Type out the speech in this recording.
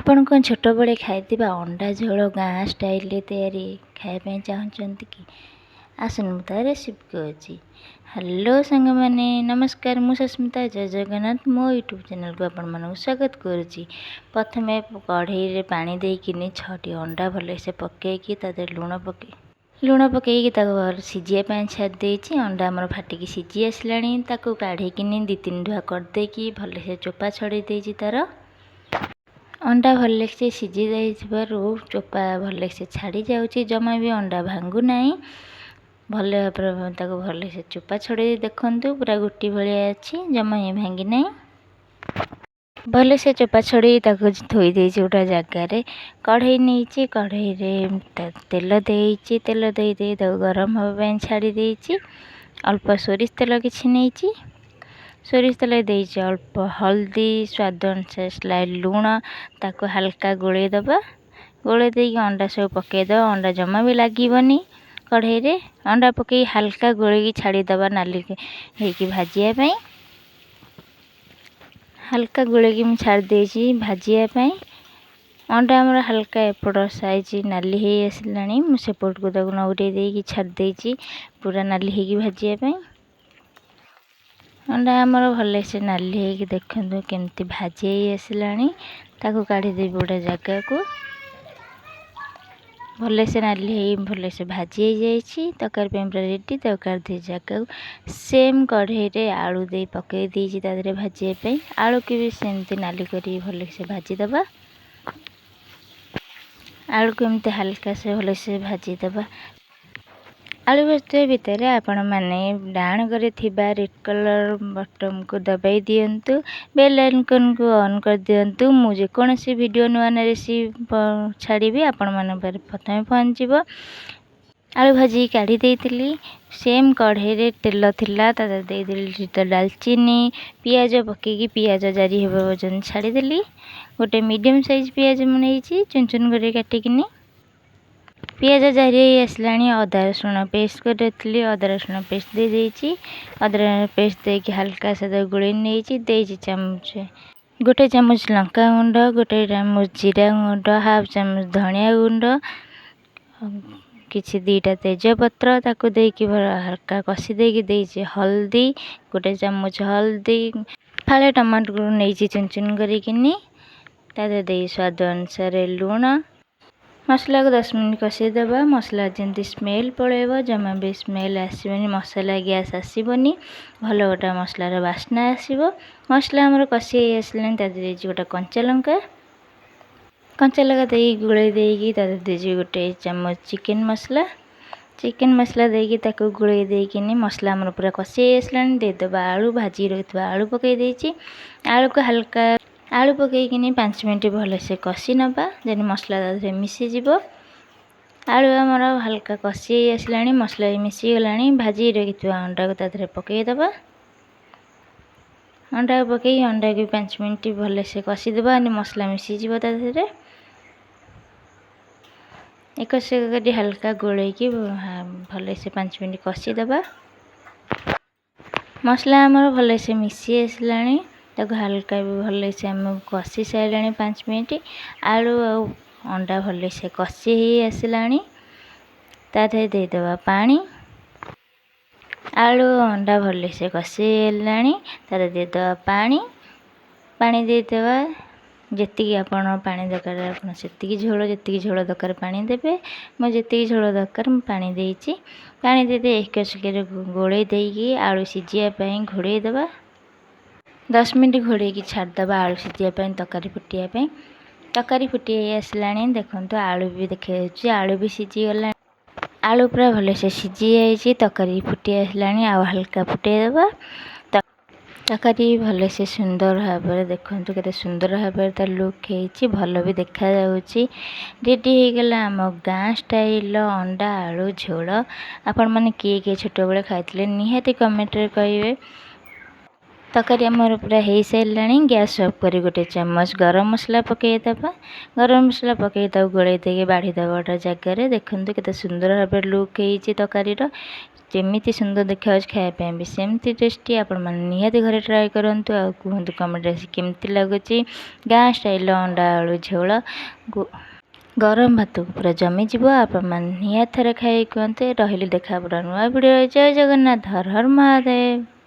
ଆପଣ କ'ଣ ଛୋଟବେଳେ ଖାଇଥିବା ଅଣ୍ଡା ଝୋଳ ଗାଁ ଷ୍ଟାଇଲରେ ତିଆରି ଖାଇବା ପାଇଁ ଚାହୁଁଛନ୍ତି କି? ଆସନ୍ତୁ ମୁଁ ତା ରେସିପି କହୁଛି। ହ୍ୟାଲୋ ସାଙ୍ଗମାନେ, ନମସ୍କାର। ମୁଁ ସସ୍ମିତା, ଜୟ ଜଗନ୍ନାଥ। ମୋ ୟୁଟ୍ୟୁବ୍ ଚ୍ୟାନେଲକୁ ଆପଣମାନଙ୍କୁ ସ୍ୱାଗତ କରୁଛି। ପ୍ରଥମେ କଢ଼େଇରେ ପାଣି ଦେଇକିନି 6ଟି ଅଣ୍ଡା ଭଲସେ ପକାଇକି ତା ଦେହରେ ଲୁଣ ପକାଇକି ତାକୁ ସିଝିବା ପାଇଁ ଛାଡ଼ି ଦେଇଛି। ଅଣ୍ଡା ଆମର ଫାଟିକି ସିଝି ଆସିଲାଣି। ତାକୁ କାଢ଼ିକିନି 2-3 ଧୁଆ କରିଦେଇକି ଭଲସେ ଚୋପା ଛଡ଼େଇ ଦେଇଛି। ତାର ଅଣ୍ଡା ଭଲସେ ସିଝି ଯାଇଥିବାରୁ ଚୋପା ଭଲସେ ଛାଡ଼ି ଯାଉଛି, ଜମା ବି ଅଣ୍ଡା ଭାଙ୍ଗୁ ନାହିଁ। ଭଲ ଭାବରେ ତାକୁ ଭଲସେ ଚୋପା ଛଡ଼େଇ ଦେଖନ୍ତୁ, ପୁରା ଗୋଟି ଭଳିଆ ଅଛି, ଜମା ଭାଙ୍ଗି ନାହିଁ। ଭଲସେ ଚୋପା ଛଡ଼େଇ ତାକୁ ଥୋଇ ଦେଇଛି ଗୋଟେ ଜାଗାରେ। କଢ଼େଇ ନେଇଛି, କଢ଼େଇରେ ତେଲ ଦେଇଛି। ତେଲ ଦେଇ ତାକୁ ଗରମ ହେବା ପାଇଁ ଛାଡ଼ି ଦେଇଛି। ଅଳ୍ପ ସୋରିଷ ତେଲ କିଛି ନେଇଛି। ସୋରିଷ ତେଲ ଦେଇଛି, ଅଳ୍ପ ହଳଦୀ, ସ୍ୱାଦ ଅନୁସାରେ ଲୁଣ, ତାକୁ ହାଲକା ଗୋଳେଇ ଦେବା। ଗୋଳେଇ ଦେଇକି ଅଣ୍ଡା ସବୁ ପକାଇଦେବା। ଅଣ୍ଡା ଜମା ବି ଲାଗିବନି କଢ଼େଇରେ। ଅଣ୍ଡା ପକାଇ ହାଲକା ଗୋଳେଇକି ଛାଡ଼ିଦେବା ନାଲି ହେଇକି ଭାଜିବା ପାଇଁ। ହାଲକା ଗୋଳେଇକି ମୁଁ ଛାଡ଼ି ଦେଇଛି ଭାଜିବା ପାଇଁ। ଅଣ୍ଡା ଆମର ହାଲକା ଏପଟ ସାଇଜ୍ ନାଲି ହେଇ ଆସିଲାଣି। ମୁଁ ସେପଟକୁ ତାକୁ ନଉଟେଇ ଦେଇକି ଛାଡ଼ି ଦେଇଛି ପୁରା ନାଲି ହେଇକି ଭାଜିବା ପାଇଁ। ଅଣ୍ଡା ଆମର ଭଲସେ ନାଲି ହେଇକି ଦେଖନ୍ତୁ କେମିତି ଭାଜି ହେଇ ଆସିଲାଣି। ତାକୁ କାଢ଼ିଦେବି ଗୋଟେ ଜାଗାକୁ। ଭଲସେ ନାଲି ହେଇ ଭଲସେ ଭାଜି ହେଇଯାଇଛି। ତରକାରୀ ପାଇଁ ପୁରା ରେଡ଼ି। ତାକୁ କାଢ଼ିଦେଇ ଜାଗାକୁ। ସେମ୍ କଢ଼େଇରେ ଆଳୁ ଦେଇ ପକାଇ ଦେଇଛି ତା ଦେହରେ ଭାଜିବା ପାଇଁ। ଆଳୁକୁ ବି ସେମିତି ନାଲି କରି ଭଲସେ ଭାଜିଦେବା। ଆଳୁକୁ ଏମିତି ହାଲକା ସେ ଭଲସେ ଭାଜିଦେବା। ଆଳୁ ଭାଜୁଥିବା ଭିତରେ ଆପଣମାନେ ଡାହାଣ ଘରେ ଥିବା ରେଡ୍ କଲର୍ ବଟନ୍କୁ ଦବାଇ ଦିଅନ୍ତୁ। ବେଲ୍ ଆଇକନ୍କୁ ଅନ୍ କରିଦିଅନ୍ତୁ। ମୁଁ ଯେକୌଣସି ଭିଡ଼ିଓ ନୂଆ ରେସିପି ଛାଡ଼ିବି ଆପଣମାନଙ୍କ ପାଖରେ ପ୍ରଥମେ ପହଞ୍ଚିବ। ଆଳୁ ଭାଜି କାଢ଼ି ଦେଇଥିଲି। ସେମ୍ କଢ଼େଇରେ ତେଲ ଥିଲା, ତା ଦେହରେ ଦେଇଦେଲି ଡାଲଚିନି, ପିଆଜ ପକାଇକି ପିଆଜ ଜାରି ହେବା ପର୍ଯ୍ୟନ୍ତ ଛାଡ଼ିଦେଲି। ଗୋଟେ ମିଡ଼ିୟମ୍ ସାଇଜ୍ ପିଆଜ ମୁଁ ନେଇଛି, ଚୁନ ଚୁନ କରି କାଟିକିନି। ପିଆଜ ଜାରି ହେଇ ଆସିଲାଣି। ଅଦା ରସୁଣ ପେଷ୍ଟ କରିଥିଲି, ଅଦା ରସୁଣ ପେଷ୍ଟ ଦେଇଛି। ଅଦା ରସୁଣ ପେଷ୍ଟ ଦେଇକି ହାଲକା ସେ ଗୋଳେଇ ନେଇଛି। ଦେଇଛି ଗୋଟେ ଚାମଚ ଲଙ୍କା ଗୁଣ୍ଡ, ଗୋଟେ ଚାମଚ ଜିରା ଗୁଣ୍ଡ, ହାଫ୍ ଚାମଚ ଧନିଆ ଗୁଣ୍ଡ, କିଛି 2ଟା ତେଜପତ୍ର, ତାକୁ ଦେଇକି ହାଲକା କଷି ଦେଇକି ଦେଇଛି ହଳଦୀ, ଗୋଟେ ଚାମଚ ହଳଦୀ, ଫାଳେ ଟମାଟୋ ନେଇଛି ଚୁନ ଚୁନ କରିକିନି। ତା ଦେହରେ ଦେଇ ସ୍ୱାଦ ଅନୁସାରେ ଲୁଣ। ମସଲାକୁ 10 ମିନିଟ୍ କଷିଦେବା। ମସଲା ଯେମିତି ସ୍ମେଲ୍ ପଳେଇବ, ଜମା ବି ସ୍ମେଲ୍ ଆସିବନି, ମସଲା ଗ୍ୟାସ୍ ଆସିବନି, ଭଲ ଗୋଟେ ମସଲାର ବାସ୍ନା ଆସିବ। ମସଲା ଆମର କଷି ହେଇ ଆସିଲାଣି। ତା ଦେହରେ ଦେଇଛି ଗୋଟେ କଞ୍ଚା ଲଙ୍କା ଦେଇକି ଗୋଳେଇ ଦେଇକି ତା ଦେହରେ ଦେଇଛି ଗୋଟେ ଚାମଚ ଚିକେନ୍ ମସଲା ଦେଇକି ତାକୁ ଗୋଳେଇ ଦେଇକିନି ମସଲା ଆମର ପୁରା କଷି ହେଇ ଆସିଲାଣି। ଦେଇଦେବା ଆଳୁ, ଭାଜି ରଖିଥିବା ଆଳୁ ପକାଇ ଦେଇଛି। ଆଳୁ ପକାଇକିନି 5 ମିନିଟ୍ ଭଲସେ କଷି ନେବା, ଯେମିତି ମସଲା ତା ଦେହରେ ମିଶିଯିବ। ଆଳୁ ଆମର ହାଲକା କଷି ହେଇ ଆସିଲାଣି, ମସଲା ମିଶିଗଲାଣି। ଭାଜି ରଖିଥିବା ଅଣ୍ଡାକୁ ତା ଦେହରେ ପକାଇଦେବା। ଅଣ୍ଡାକୁ ପକାଇ ଅଣ୍ଡାକୁ 5 ମିନିଟ୍ ଭଲସେ କଷିଦେବା, ମସଲା ମିଶିଯିବ ତା ଦେହରେ। ଏକ ସେକଣ୍ଡ ହାଲକା ଗୋଳେଇକି ଭଲସେ 5 ମିନିଟ୍ କଷିଦେବା। ମସଲା ଆମର ଭଲସେ ମିଶି ଆସିଲାଣି। ତାକୁ ହାଲକା ବି ଭଲସେ ଆମେ କଷି ସାରିଲାଣି 5 ମିନିଟ୍। ଆଳୁ ଆଉ ଅଣ୍ଡା ଭଲସେ କଷି ହେଇ ଆସିଲାଣି। ତା ଦେହରେ ଦେଇଦେବା ପାଣି। ଆଳୁ ଅଣ୍ଡା ଭଲସେ କଷି ହେଲାଣି। ତାର ଦେଇଦେବା ପାଣି ଦେଇଦେବା। ଯେତିକି ଆପଣ ପାଣି ଦରକାର ଆପଣ ସେତିକି ଯେତିକି ଝୋଳ ଦରକାର ପାଣି ଦେବେ। ମୁଁ ଯେତିକି ଝୋଳ ଦରକାର ମୁଁ ପାଣି ଦେଇଛି। ପାଣି ଦେଇଦେଇ ଏକ ସେକେଣ୍ଡ ଗୋଳେଇ ଦେଇକି ଆଳୁ ସିଝିବା ପାଇଁ ଘୋଡ଼େଇ ଦେବା। 10 ମିନିଟ୍ ଘୋଡ଼େଇକି ଛାଡ଼ିଦେବା ଆଳୁ ସିଝିବା ପାଇଁ, ତରକାରୀ ଫୁଟିବା ପାଇଁ। ତରକାରୀ ଫୁଟି ହେଇ ଆସିଲାଣି। ଦେଖନ୍ତୁ ଆଳୁ ବି ଦେଖାଯାଉଛି, ଆଳୁ ବି ସିଝିଗଲାଣି। ଆଳୁ ପୁରା ଭଲସେ ସିଝି ଯାଇଛି। ତରକାରୀ ଫୁଟି ଆସିଲାଣି। ଆଉ ହାଲକା ଫୁଟାଇଦେବା। ତରକାରୀ ଭଲସେ ସୁନ୍ଦର ଭାବରେ ଦେଖନ୍ତୁ କେତେ ସୁନ୍ଦର ଭାବରେ ତା ଲୁକ୍ ହେଇଛି, ଭଲ ବି ଦେଖାଯାଉଛି। ରେଡ଼ି ହେଇଗଲା ଆମ ଗାଁ ଷ୍ଟାଇଲ୍ର ଅଣ୍ଡା ଆଳୁ ଝୋଳ। ଆପଣମାନେ କିଏ ଛୋଟବେଳେ ଖାଇଥିଲେ ନିହାତି କମେଣ୍ଟରେ କହିବେ। ତରକାରୀ ଆମର ପୁରା ହେଇସାରିଲାଣି। ଗ୍ୟାସ୍ ଅଫ୍ କରି ଗୋଟେ ଚାମଚ ଗରମ ମସଲା ପକାଇଦେବା। ଗରମ ମସଲା ପକାଇ ତାକୁ ଗୋଳେଇ ଦେଇକି ବାଢ଼ି ଦେବା ଗୋଟେ ଜାଗାରେ। ଦେଖନ୍ତୁ କେତେ ସୁନ୍ଦର ଭାବରେ ଲୁକ୍ ହେଇଛି ତରକାରୀର। ଯେମିତି ସୁନ୍ଦର ଦେଖାଯାଉଛି ଖାଇବା ପାଇଁ ବି ସେମିତି ଟେଷ୍ଟି। ଆପଣମାନେ ନିହାତି ଘରେ ଟ୍ରାଏ କରନ୍ତୁ ଆଉ କୁହନ୍ତୁ କମେଣ୍ଟରେ କେମିତି ଲାଗୁଛି। ଗାଁ ଷ୍ଟାଇଲର ଅଣ୍ଡା ଆଳୁ ଝୋଳ ଗରମ ଭାତକୁ ପୁରା ଜମିଯିବ। ଆପଣମାନେ ନିହାତି ଥରେ ଖାଇ କୁହନ୍ତୁ। ରହିଲି, ଦେଖା ହବ ନୂଆ ଭିଡ଼ିଓ। ଜୟ ଜଗନ୍ନାଥ, ହର ହର ମହାଦେବ।